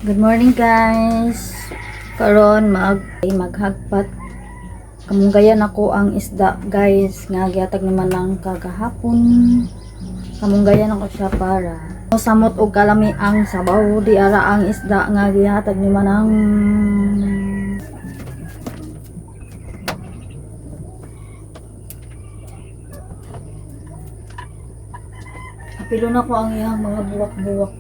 Good morning guys. Karon maghagpat. Kamunggayan ako ang isda guys nga gihatag naman ng kagahapon. Kamunggayan ako siya para samot og kalami ang sabaw di ara ang isda nga gihatag naman ng apilo na ko ang iyang mga buwak-buwak.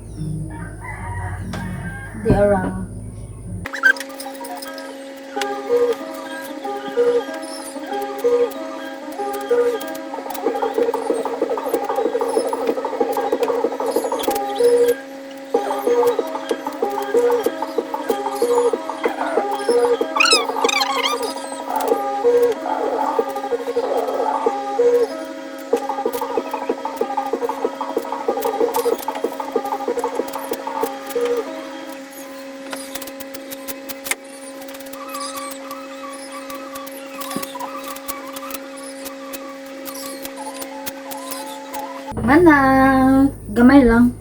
Di ara. Mana, gamay lang.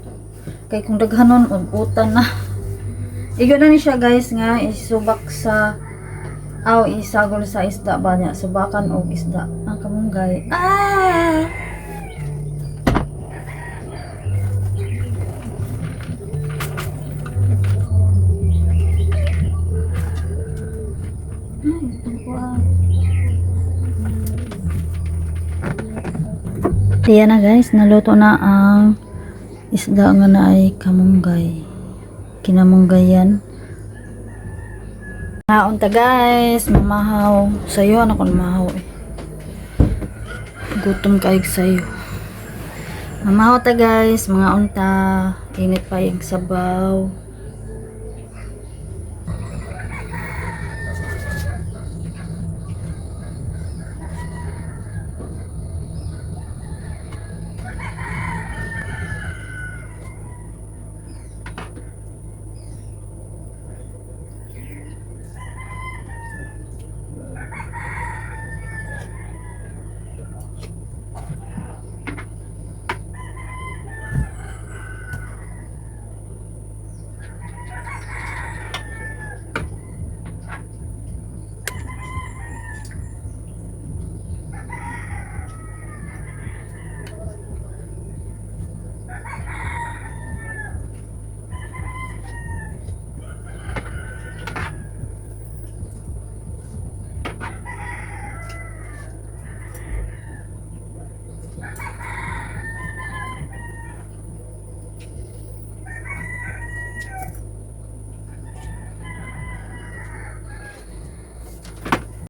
Kay kung daghanon utan na. Igo na ni siya guys nga isubak sa isagol sa isda ba niya, subakan og isda ang kamunggay. Diyan na guys, naluto na ang isda nga na ay kamunggay. Kinamunggayan. Naunta guys, mamahaw. Sayo na ko mamahaw eh. Gutom kaig sayo. Mamahaw ta guys, mga unta. Init pa yung sabaw.